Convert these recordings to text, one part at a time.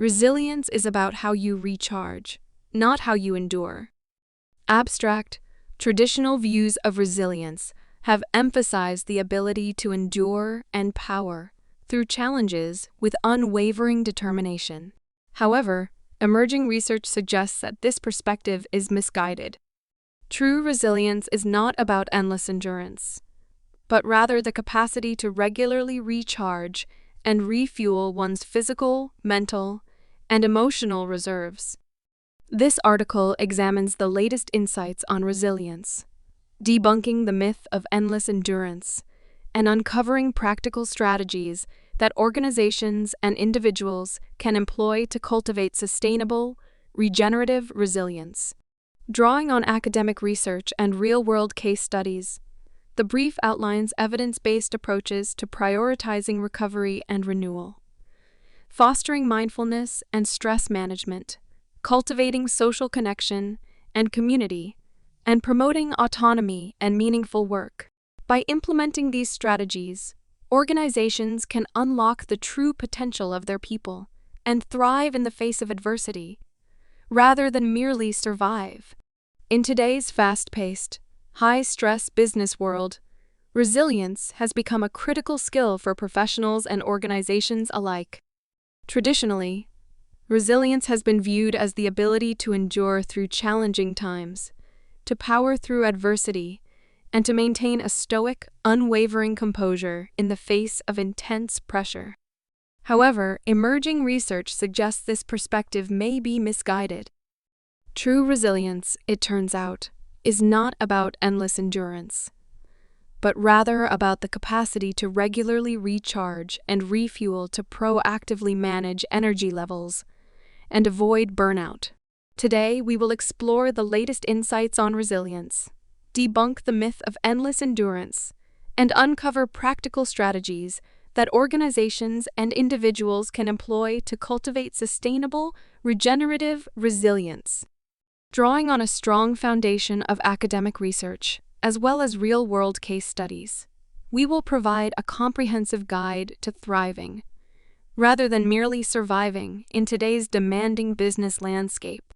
Resilience is about how you recharge, not how you endure. Abstract, traditional views of resilience have emphasized the ability to endure and power through challenges with unwavering determination. However, emerging research suggests that this perspective is misguided. True resilience is not about endless endurance, but rather the capacity to regularly recharge and refuel one's physical, mental, and emotional reserves. This article examines the latest insights on resilience, debunking the myth of endless endurance, and uncovering practical strategies that organizations and individuals can employ to cultivate sustainable, regenerative resilience. Drawing on academic research and real-world case studies, the brief outlines evidence-based approaches to prioritizing recovery and renewal, fostering mindfulness and stress management, cultivating social connection and community, and promoting autonomy and meaningful work. By implementing these strategies, organizations can unlock the true potential of their people and thrive in the face of adversity, rather than merely survive. In today's fast-paced, high-stress business world, resilience has become a critical skill for professionals and organizations alike. Traditionally, resilience has been viewed as the ability to endure through challenging times, to power through adversity, and to maintain a stoic, unwavering composure in the face of intense pressure. However, emerging research suggests this perspective may be misguided. True resilience, it turns out, is not about endless endurance, but rather about the capacity to regularly recharge and refuel to proactively manage energy levels and avoid burnout. Today, we will explore the latest insights on resilience, debunk the myth of endless endurance, and uncover practical strategies that organizations and individuals can employ to cultivate sustainable, regenerative resilience. Drawing on a strong foundation of academic research, as well as real-world case studies, we will provide a comprehensive guide to thriving, rather than merely surviving in today's demanding business landscape.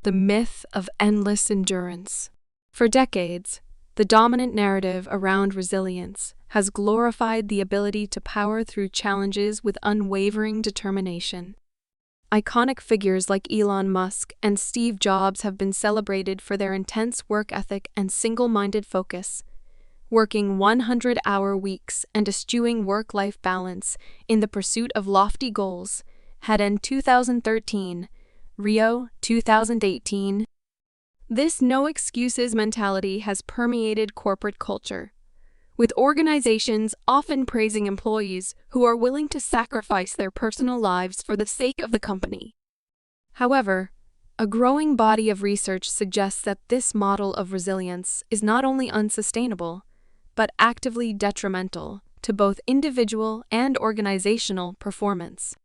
The myth of endless endurance. For decades, the dominant narrative around resilience has glorified the ability to power through challenges with unwavering determination. Iconic figures like Elon Musk and Steve Jobs have been celebrated for their intense work ethic and single-minded focus, working 100-hour weeks and eschewing work-life balance in the pursuit of lofty goals, had in 2013, Rio 2018. This no-excuses mentality has permeated corporate culture, with organizations often praising employees who are willing to sacrifice their personal lives for the sake of the company. However, a growing body of research suggests that this model of resilience is not only unsustainable, but actively detrimental to both individual and organizational performance.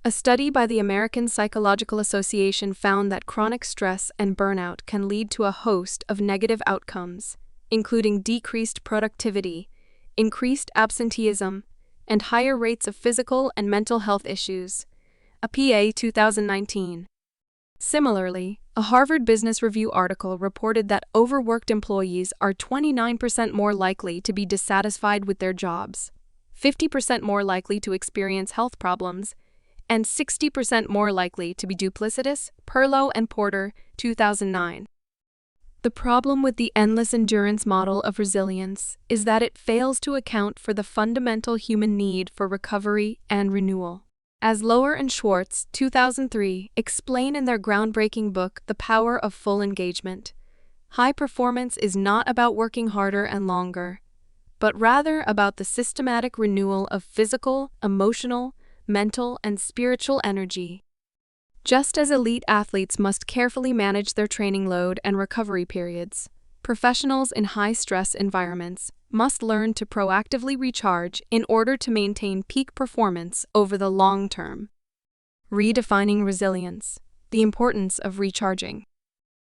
A study by the American Psychological Association found that chronic stress and burnout can lead to a host of negative outcomes, including decreased productivity, increased absenteeism, and higher rates of physical and mental health issues, a PA 2019. Similarly, a Harvard Business Review article reported that overworked employees are 29% more likely to be dissatisfied with their jobs, 50% more likely to experience health problems, and 60% more likely to be duplicitous, Perlow and Porter, 2009. The problem with the endless endurance model of resilience is that it fails to account for the fundamental human need for recovery and renewal. As Lower and Schwartz, 2003, explain in their groundbreaking book, The Power of Full Engagement, high performance is not about working harder and longer, but rather about the systematic renewal of physical, emotional, mental, and spiritual energy. Just as elite athletes must carefully manage their training load and recovery periods, professionals in high-stress environments must learn to proactively recharge in order to maintain peak performance over the long term. Redefining resilience, the importance of recharging.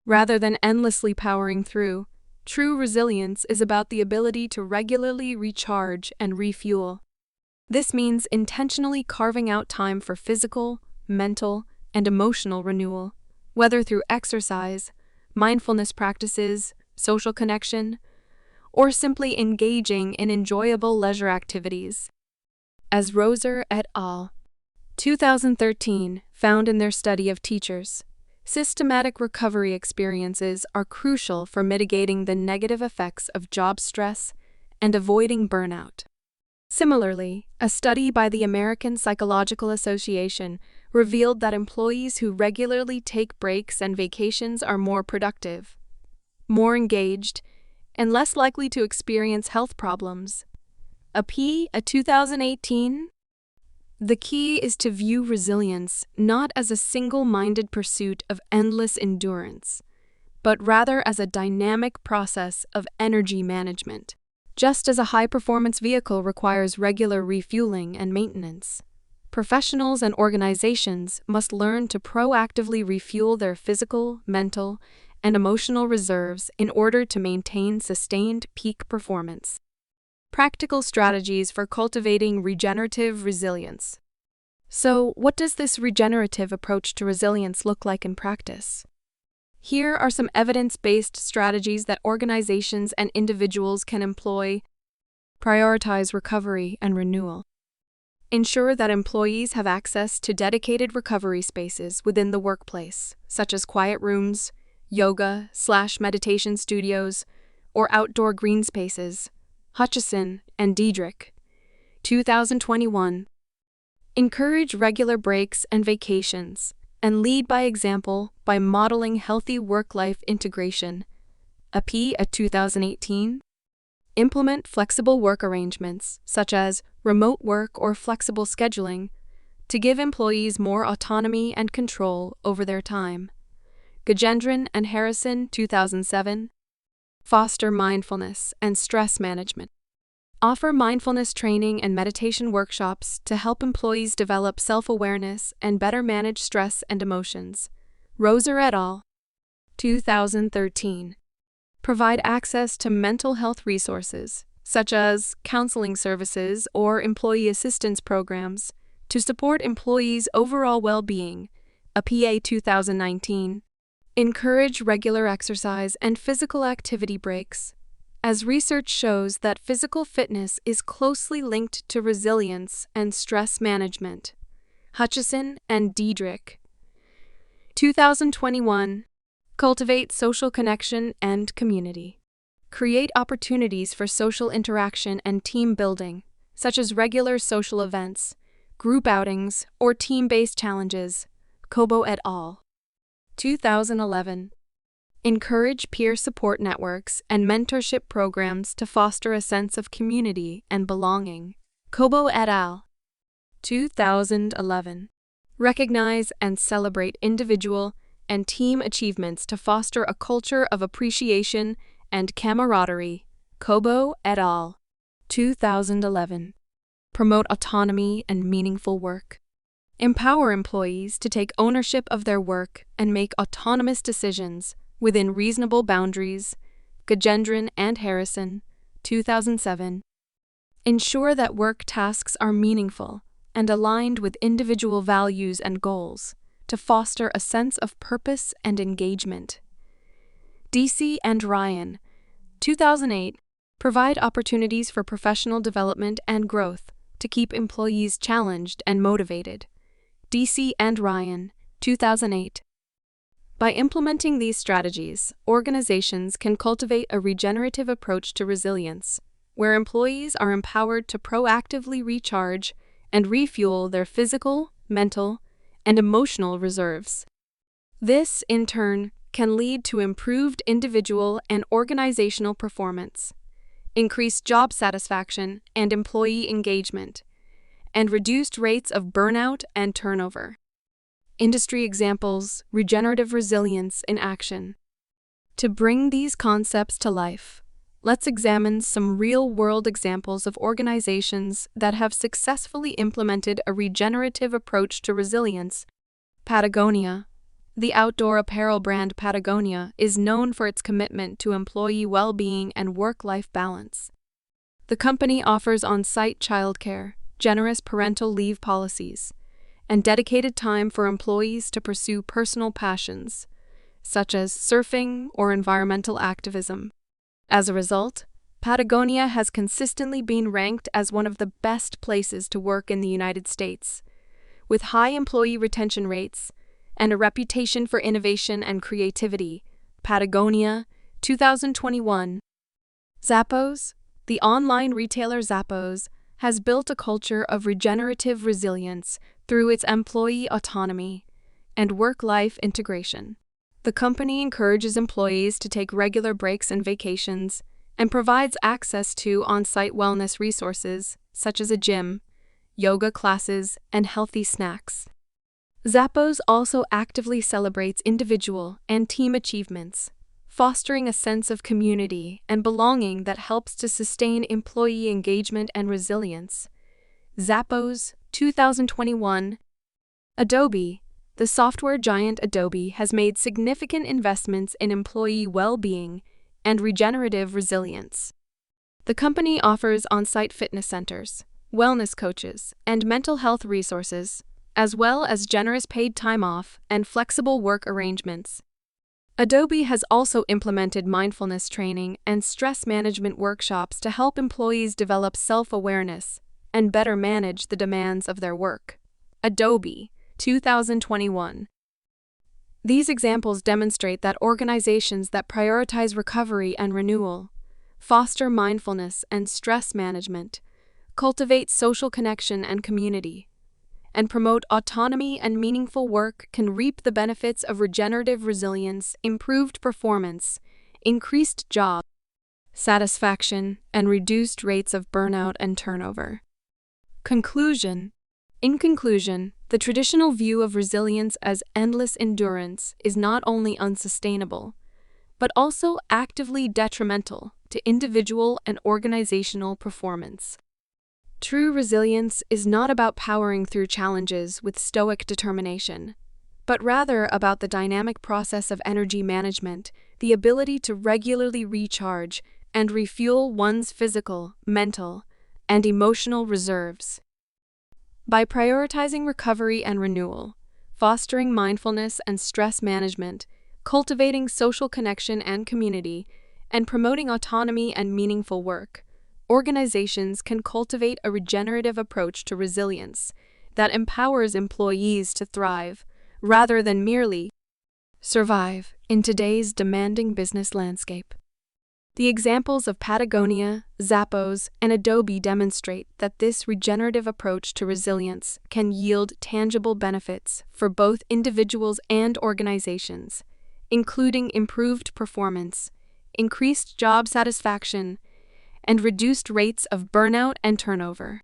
Rather than endlessly powering through, true resilience is about the ability to regularly recharge and refuel. This means intentionally carving out time for physical, mental, and emotional renewal, whether through exercise, mindfulness practices, social connection, or simply engaging in enjoyable leisure activities. As Roser et al. 2013 found in their study of teachers, systematic recovery experiences are crucial for mitigating the negative effects of job stress and avoiding burnout. Similarly, a study by the American Psychological Association revealed that employees who regularly take breaks and vacations are more productive, more engaged, and less likely to experience health problems. A 2018. The key is to view resilience not as a single-minded pursuit of endless endurance, but rather as a dynamic process of energy management. Just as a high-performance vehicle requires regular refueling and maintenance, professionals and organizations must learn to proactively refuel their physical, mental, and emotional reserves in order to maintain sustained peak performance. Practical strategies for cultivating regenerative resilience. So, what does this regenerative approach to resilience look like in practice? Here are some evidence-based strategies that organizations and individuals can employ. Prioritize recovery and renewal. Ensure that employees have access to dedicated recovery spaces within the workplace, such as quiet rooms, yoga/meditation studios, or outdoor green spaces. Hutchison and Diedrich, 2021. Encourage regular breaks and vacations, and lead by example by modeling healthy work-life integration. A 2018. Implement flexible work arrangements, such as remote work or flexible scheduling, to give employees more autonomy and control over their time. Gajendran and Harrison, 2007. Foster mindfulness and stress management. Offer mindfulness training and meditation workshops to help employees develop self-awareness and better manage stress and emotions. Roser et al. 2013. Provide access to mental health resources, such as counseling services or employee assistance programs, to support employees' overall well-being. A 2019. Encourage regular exercise and physical activity breaks, as research shows that physical fitness is closely linked to resilience and stress management. Hutchison and Diedrich, 2021. Cultivate social connection and community. Create opportunities for social interaction and team building, such as regular social events, group outings, or team-based challenges. Cobo et al. 2011. Encourage peer support networks and mentorship programs to foster a sense of community and belonging. Cobo et al. 2011. Recognize and celebrate individual and team achievements to foster a culture of appreciation and camaraderie. Cobo et al. 2011. Promote autonomy and meaningful work. Empower employees to take ownership of their work and make autonomous decisions within reasonable boundaries. Gajendran and Harrison, 2007. Ensure that work tasks are meaningful and aligned with individual values and goals to foster a sense of purpose and engagement. DC and Ryan, 2008. Provide opportunities for professional development and growth to keep employees challenged and motivated. DC and Ryan, 2008. By implementing these strategies, organizations can cultivate a regenerative approach to resilience, where employees are empowered to proactively recharge and refuel their physical, mental, and emotional reserves. This, in turn, can lead to improved individual and organizational performance, increased job satisfaction and employee engagement, and reduced rates of burnout and turnover. Industry examples: regenerative resilience in action. To bring these concepts to life, let's examine some real-world examples of organizations that have successfully implemented a regenerative approach to resilience. Patagonia. The outdoor apparel brand Patagonia is known for its commitment to employee well-being and work-life balance. The company offers on-site childcare, generous parental leave policies, and dedicated time for employees to pursue personal passions, such as surfing or environmental activism. As a result, Patagonia has consistently been ranked as one of the best places to work in the United States, with high employee retention rates and a reputation for innovation and creativity. Patagonia, 2021. Zappos, the online retailer Zappos, has built a culture of regenerative resilience through its employee autonomy and work-life integration. The company encourages employees to take regular breaks and vacations and provides access to on-site wellness resources such as a gym, yoga classes, and healthy snacks. Zappos also actively celebrates individual and team achievements, fostering a sense of community and belonging that helps to sustain employee engagement and resilience. Zappos, 2021. Adobe, the software giant Adobe has made significant investments in employee well-being and regenerative resilience. The company offers on-site fitness centers, wellness coaches, and mental health resources, as well as generous paid time off and flexible work arrangements. Adobe has also implemented mindfulness training and stress management workshops to help employees develop self-awareness and better manage the demands of their work. Adobe, 2021. These examples demonstrate that organizations that prioritize recovery and renewal, foster mindfulness and stress management, cultivate social connection and community, and promote autonomy and meaningful work can reap the benefits of regenerative resilience, improved performance, increased job satisfaction, and reduced rates of burnout and turnover. Conclusion. In conclusion, the traditional view of resilience as endless endurance is not only unsustainable, but also actively detrimental to individual and organizational performance. True resilience is not about powering through challenges with stoic determination, but rather about the dynamic process of energy management, the ability to regularly recharge and refuel one's physical, mental, and emotional reserves. By prioritizing recovery and renewal, fostering mindfulness and stress management, cultivating social connection and community, and promoting autonomy and meaningful work, organizations can cultivate a regenerative approach to resilience that empowers employees to thrive rather than merely survive in today's demanding business landscape. The examples of Patagonia, Zappos, and Adobe demonstrate that this regenerative approach to resilience can yield tangible benefits for both individuals and organizations, including improved performance, increased job satisfaction, and reduced rates of burnout and turnover.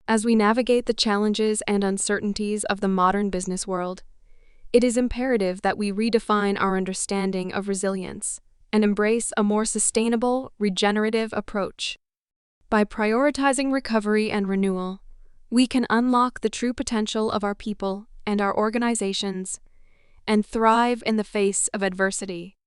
As we navigate the challenges and uncertainties of the modern business world, it is imperative that we redefine our understanding of resilience and embrace a more sustainable, regenerative approach. By prioritizing recovery and renewal, we can unlock the true potential of our people and our organizations and thrive in the face of adversity.